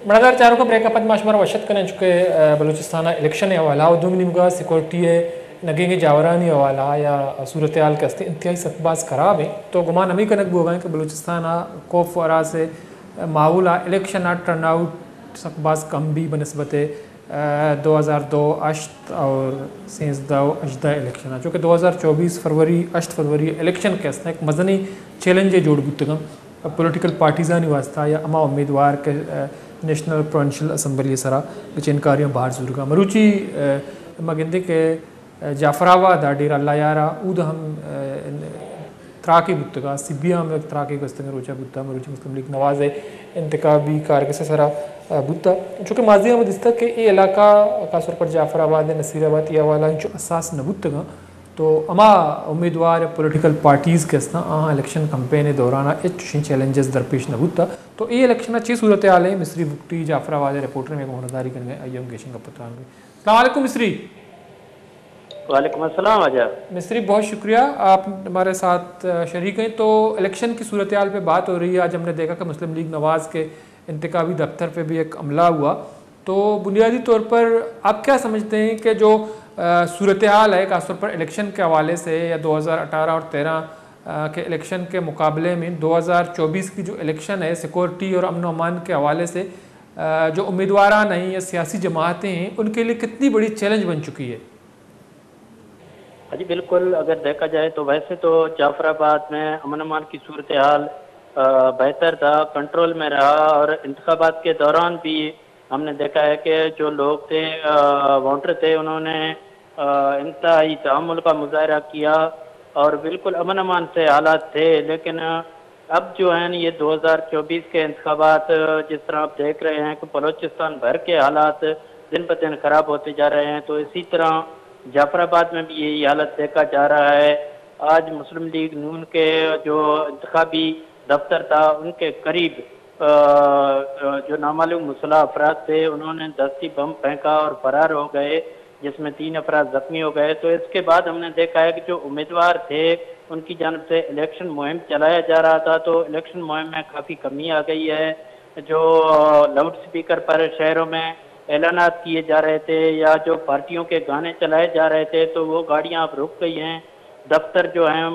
मणगर चारों का ब्रेक अपद माशमर वशत कने चुके बलूचिस्तान इलेक्शन हवाला और दुम निमगा सिक्योरिटी नगेंगे जावरानी हवाला या सूरत हाल के हस्ते इंतहाई सतबाज खराब है तो गुमान हमी कनक बोगा है कि बलूचिस्तान कोफ वरा से माहौल इलेक्शन टर्न आउट सकबाज कम भी बनस्बत 2002 अश्त और 13 इलेक्शन चूँकि 2024 फरवरी 8 फरवरी इलेक्शन के हस्ते एक मजनी चैलेंज जोड़ बुतगम पॉलिटिकल पार्टीज़ानी वास्ता या अमा उम्मीदवार के नेशनल प्रोविंशियल असम्बली सरा चिनकारियों बाहर जुर्गा मरूची मगिंदे के जाफराबाद डेरा लायारा उद हम त्राकी बुतगा सिबिया में त्राकी गस्तंग रोचा बुत्ता मरूची मुस्लिम लीग नवाज इंतकाबी कार के सरा बुत्ता चूँकि माजिया में दिसता कि ये इलाका खासतौर पर जाफराबाद नसीराबाद या वाला जो असास न बुतगा तो अमा उम्मीदवार या पॉलिटिकल पार्टीज़ के हस्ता इलेक्शन कंपेन दौरान चैलेंजेस दरपेश न बुता तो ये इलेक्शन अच्छी सूरत हाल है मिस्री बुकटी जाफराबाद रिपोर्टर में मोहनदारी करने अयम गेशिंग का पत्रान सलाम मिस्री। वालेकुम अस्सलाम आजा मिस्री, बहुत शुक्रिया आप हमारे साथ शरीक हैं। तो इलेक्शन की सूरत हाल पे बात हो रही है। आज हमने देखा कि मुस्लिम लीग नवाज़ के इंतखाबी दफ्तर पे भी एक हमला हुआ। तो बुनियादी तौर पर आप क्या समझते हैं कि जो सूरत हाल है खासतौर पर इलेक्शन के हवाले से या 2018 और 13 के इलेक्शन के मुकाबले में 2024 की जो इलेक्शन है सिक्योरिटी और अमन अमान के हवाले से जो उम्मीदवार नहीं या सियासी जमातें हैं उनके लिए कितनी बड़ी चैलेंज बन चुकी है? जी बिल्कुल, अगर देखा जाए तो वैसे तो जाफराबाद में अमन अमान की सूरत हाल बेहतर था, कंट्रोल में रहा और इंतखाबात के दौरान भी हमने देखा है कि जो लोग थे वोटर थे उन्होंने इंतहाई तहम्मुल का मुजाहरा किया और बिल्कुल अमन अमान से हालात थे। लेकिन अब जो है ये 2024 के इंतखाबात जिस तरह आप देख रहे हैं कि बलोचिस्तान भर के हालात दिन ब दिन खराब होते जा रहे हैं, तो इसी तरह जाफराबाद में भी यही हालत देखा जा रहा है। आज मुस्लिम लीग नून के जो इंतखाबी दफ्तर था उनके करीब जो नामालूम मुसल्ह अफराद थे उन्होंने दस्ती बम फेंका और फरार हो गए, जिसमें 3 अफराद जख्मी हो गए। तो इसके बाद हमने देखा है कि जो उम्मीदवार थे उनकी जानब से इलेक्शन मुहिम चलाया जा रहा था, तो इलेक्शन मुहिम में काफ़ी कमी आ गई है। जो लाउड स्पीकर पर शहरों में ऐलानात किए जा रहे थे या जो पार्टियों के गाने चलाए जा रहे थे तो वो गाड़ियाँ अब रुक गई हैं। दफ्तर जो हैं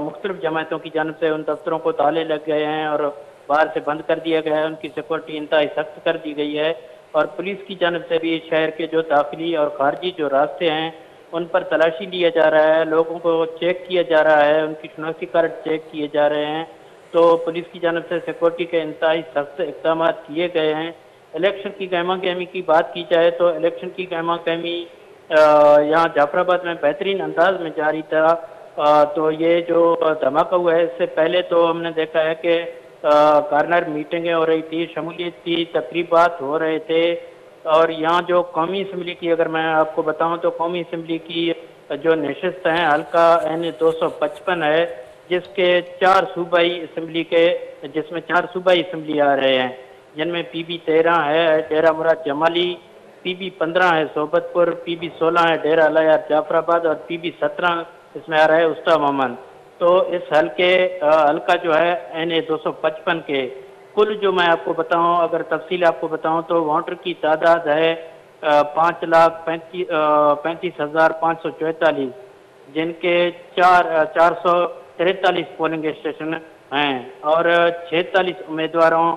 मुख्तलिफ जमातों की जानब से उन दफ्तरों को ताले लग गए हैं और बाहर से बंद कर दिया गया है, उनकी सिक्योरिटी इंतहाई सख्त कर दी गई है और पुलिस की जानब से भी शहर के जो दाखिली और खारजी जो रास्ते हैं उन पर तलाशी लिया जा रहा है, लोगों को चेक किया जा रहा है, उनकी शनाख्ती कार्ड चेक किए जा रहे हैं। तो पुलिस की जानब से सिक्योरिटी के इंतहाई सख्त इक़दाम किए गए हैं। इलेक्शन की गहमा गहमी की बात की जाए तो इलेक्शन की गहमा गहमी यहाँ जाफराबाद में बेहतरीन अंदाज में जारी था। तो ये जो धमाका हुआ है इससे पहले तो हमने देखा है कि कार्नर मीटिंगें हो रही थी, शमूलियती तकरीबात हो रहे थे और यहाँ जो कौमी असम्बली की अगर मैं आपको बताऊँ तो कौमी असम्बली की जो नशिस्त हैं हल्का N 255 है, जिसके 4 सूबाई असम्बली के जिसमें 4 सूबाई असम्बली आ रहे हैं, जिनमें PB 13 है डेरा मुराद जमाली, PB 15 है सोबतपुर, PB 16 है डेरा लायार जाफराबाद और PB 17 इसमें आ रहा है उस्ता मोमन। तो इस हल्का जो है N 255 के कुल जो मैं आपको बताऊं, अगर तफसील आपको बताऊं तो वोटर की तादाद है 5,35,544, जिनके 443 पोलिंग स्टेशन हैं और 46 उम्मीदवारों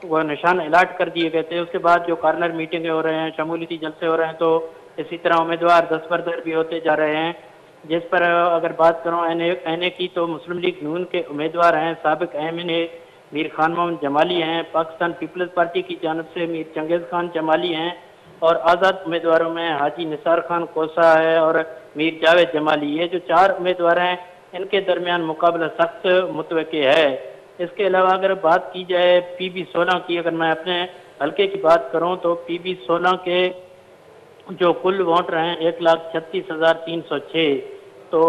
वो निशान अलाट कर दिए गए थे। उसके बाद जो कार्नर मीटिंगें हो रहे हैं, शमूलियती जलसे हो रहे हैं, तो इसी तरह उम्मीदवार दस्तबरदर भी होते जा रहे हैं। जिस पर अगर बात करूँ एन की तो मुस्लिम लीग नून के उम्मीदवार हैं साबिक MNA मीर खान मोहम्मद जमाली हैं, पाकिस्तान पीपल्स पार्टी की जानब से मीर चंगेज़ खान जमाली हैं और आज़ाद उम्मीदवारों में हाजी निसार खान कोसा है और मीर जावेद जमाली। ये जो 4 उम्मीदवार हैं इनके दरमियान मुकाबला सख्त मुतवक्की है। इसके अलावा अगर बात की जाए PB 16 की, अगर मैं अपने हल्के की बात करूँ तो PB 16 के जो कुल वोटर हैं 1,36,306, तो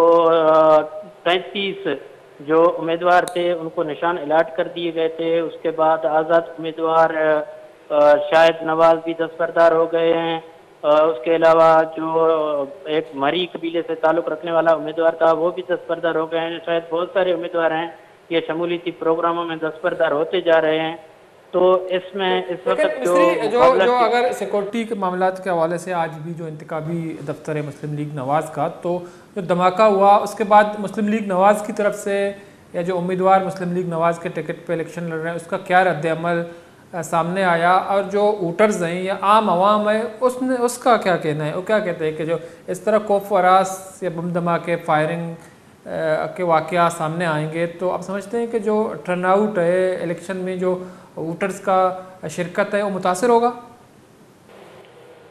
33 जो उम्मीदवार थे उनको निशान अलाट कर दिए गए थे। उसके बाद आज़ाद उम्मीदवार शायद नवाज भी दस्तबरदार हो गए हैं। उसके अलावा जो एक मरी कबीले से ताल्लुक़ रखने वाला उम्मीदवार था वो भी दस्तबरदार हो गए हैं। शायद बहुत सारे उम्मीदवार हैं ये शमूलियती प्रोग्रामों में दस्तबरदार होते जा रहे हैं। تو اس میں اس لیکن وقت جو مصری مقابلہ جو اگر سیکورٹی کے معاملات کے حوالے سے آج بھی جو انتخابی دفتر ہے مسلم لیگ نواز کا، تو جو دھماکہ ہوا اس کے بعد مسلم لیگ نواز کی طرف سے یا جو امیدوار مسلم لیگ نواز کے ٹکٹ پہ الیکشن لڑ رہے ہیں اس کا کیا رد عمل سامنے آیا، اور جو ووٹرز ہیں یا عام عوام ہے اس کا کیا کہنا ہے؟ وہ کیا کہتے ہیں کہ جو اس طرح خوف و ہراس یا بم دھماکے فائرنگ کے واقعات سامنے آئیں گے تو آپ سمجھتے ہیں کہ جو ٹرن آؤٹ ہے الیکشن میں جو ووٹرز کا شرکت ہے وہ متاثر ہوگا؟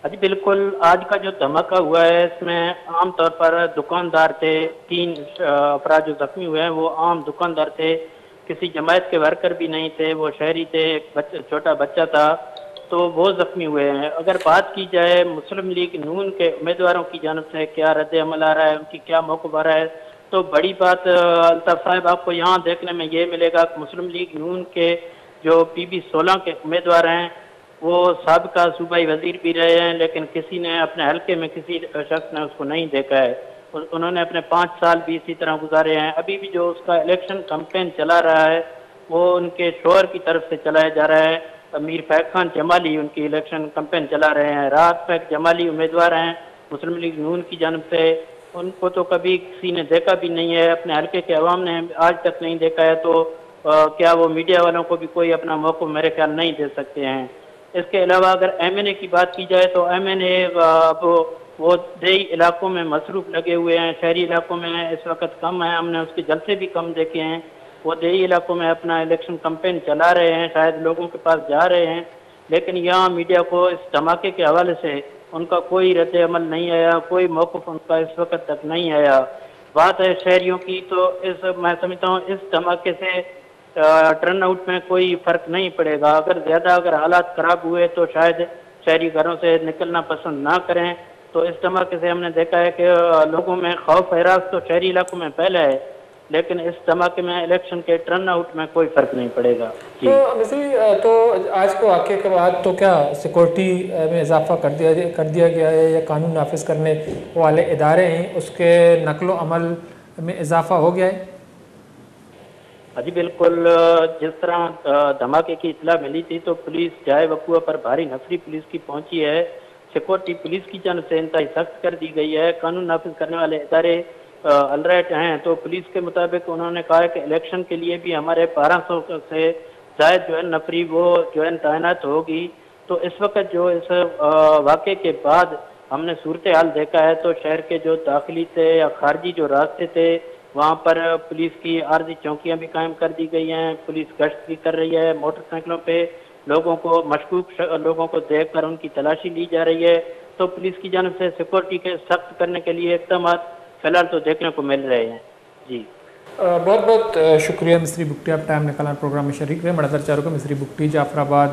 جی بالکل، آج کا جو دھماکہ ہوا ہے اس میں عام طور پر دکاندار تھے، 3 افراد جو زخمی ہوئے ہیں وہ عام دکاندار تھے، کسی جماعت کے ورکر بھی نہیں تھے، وہ شہری تھے، ایک چھوٹا بچہ تھا، تو وہ زخمی ہوئے ہیں۔ اگر بات کی جائے مسلم لیگ نون کے امیدواروں کی جانب سے کیا رد عمل آ رہا ہے، ان کی کیا موقف آ رہا ہے، تو بڑی بات الطاف صاحب آپ کو یہاں دیکھنے میں یہ ملے گا کہ مسلم لیگ نون کے جو PB 16 کے امیدوار ہیں وہ سابقہ صوبائی وزیر بھی رہے ہیں، لیکن کسی نے اپنے حلقے میں کسی شخص نے اس کو نہیں دیکھا ہے، انہوں نے اپنے 5 سال بھی اسی طرح گزارے ہیں۔ ابھی بھی جو اس کا الیکشن کمپین چلا رہا ہے وہ ان کے شوہر کی طرف سے چلایا جا رہا ہے، امیر فیض خان جمالی ان کی الیکشن کمپین چلا رہے ہیں، راحت فیض جمالی امیدوار ہیں مسلم لیگ نون کی جانب سے، ان کو تو کبھی کسی نے دیکھا بھی نہیں ہے، اپنے حلقے کے عوام نے آج تک نہیں دیکھا ہے، تو کیا وہ میڈیا والوں کو بھی کوئی اپنا موقف میرے خیال نہیں دے سکتے ہیں۔ اس کے علاوہ اگر MNA کی بات کی جائے تو MNA اب وہ دیہی علاقوں میں مصروف لگے ہوئے ہیں، شہری علاقوں میں اس وقت کم ہیں، ہم نے اس کے جلسے بھی کم دیکھے ہیں، وہ دیہی علاقوں میں اپنا الیکشن کمپین چلا رہے ہیں، شاید لوگوں کے پاس جا رہے ہیں، لیکن یہاں میڈیا کو اس دھماکے کے حوالے سے ان کا کوئی رد عمل نہیں آیا، کوئی موقف ان کا اس وقت تک نہیں آیا۔ بات ہے شہریوں کی، تو میں سمجھتا ہوں اس دھماکے سے ٹرن آؤٹ میں کوئی فرق نہیں پڑے گا، اگر حالات خراب ہوئے تو شاید شہری گھروں سے نکلنا پسند نہ کریں، تو اس دھماکے سے ہم نے دیکھا ہے کہ لوگوں میں خوف ہراس تو شہری علاقوں میں پہلے ہے، لیکن اس دھماکے میں الیکشن کے ٹرن آؤٹ میں کوئی فرق نہیں پڑے گا۔ تو مصری تو آج کے واقعے کے بعد تو کیا سیکورٹی میں اضافہ کر دیا گیا ہے یا قانون نافذ کرنے والے ادارے ہیں اس کے نقل و عمل میں اضافہ ہو گیا ہے؟ جی بالکل، جس طرح دھماکے کی اطلاع ملی تھی تو پولیس جائے وقوع پر بھاری نفری پولیس کی پہنچی ہے، سیکورٹی پولیس کی جانب سے انتہائی سخت کر دی گئی ہے، قانون نافذ کرنے والے ادارے الرٹ ہیں، تو پولیس کے مطابق انہوں نے کہا ہے کہ الیکشن کے لیے بھی ہمارے 1200 سے زائد نفری وہ تعینات ہوگی۔ تو اس وقت جو اس واقعے کے بعد ہم نے صورتحال دیکھا ہے تو شہر کے جو داخلی تھے یا خارجی جو راستے تھے وہاں پر پولیس کی عارضی چوکیاں بھی قائم کر دی گئی ہیں، پولیس گشت بھی کر رہی ہے، موٹر سائیکلوں پہ لوگوں کو مشکوک لوگوں کو دیکھ کر ان کی تلاشی لی جا رہی ہے، تو پولیس کی جانب سے سیکورٹی کے سخت کرنے کے لیے اقدامات فی الحال تو دیکھنے کو مل رہے ہیں۔ جی بہت بہت شکریہ مصری بگٹی، آپ ٹائم نکالنا پروگرام میں شریک رہے۔ میں نظر چاہ رہا ہوں کہ مصری بگٹی جعفر آباد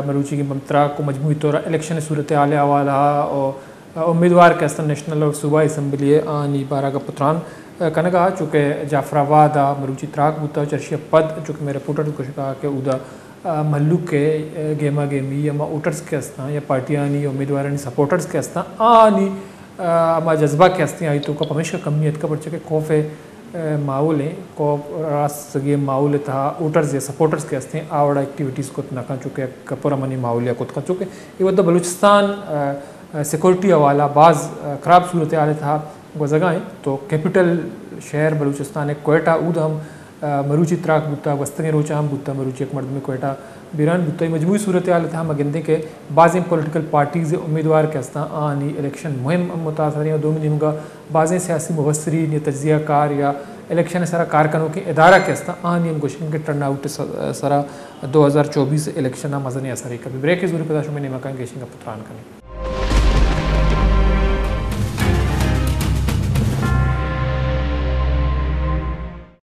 مروچی کی ممترا کو مجموعی طور الیکشن صورتحال حوالہ اور امیدوار کے استن نیشنل اور صوبائی اسمبلی آنی بارہ کا پتران کنگا چونکہ جعفر آباد مروچی تراک بوتا چرشی پد چونکہ میں رپورٹر کو کہا کہ ادا ملو کے گیما گیمی یا ووٹرز کے استان یا پارٹیانی امیدوارانی سپورٹرز کے استان آنی اما جذبہ کے ہستی آئی تو کا ہمیشہ کمیت کا پرچہ کہ خوف ماحول ہیں کو راس سگے ماحول تھا ووٹرز یا سپورٹرز کے ہستے ہیں آوڑا ایکٹیویٹیز کو نہ چکے کپورا منی ماحول یا خود کا چکے یہ وقت بلوچستان سیکورٹی حوالہ بعض خراب صورتحال تھا وہ جگہ ہیں، تو کیپٹل شہر بلوچستان کوئٹہ اود ہم مروچی تراک بوتا وستگیں روچا ہم بوتا مروچی ایک مرد میں کوئٹہ بیران بوتا مجموعی صورتحال تھا ہم اگندے کے بعض پولیٹیکل پارٹیز امیدوار کے ہستاں آنی الیکشن مہم متاثر ہیں اور دونوں دنوں بعض سیاسی مبصرین یا تجزیہ کار یا الیکشن سرا کارکنوں کے ادارہ کے ہستاں آنی ہم گوشن کے ٹرن آؤٹ سرا 2024 الیکشن مزنی اثر کبھی بریک ضروری پتا شو میں نے مکان گیشن کا پتران کریں۔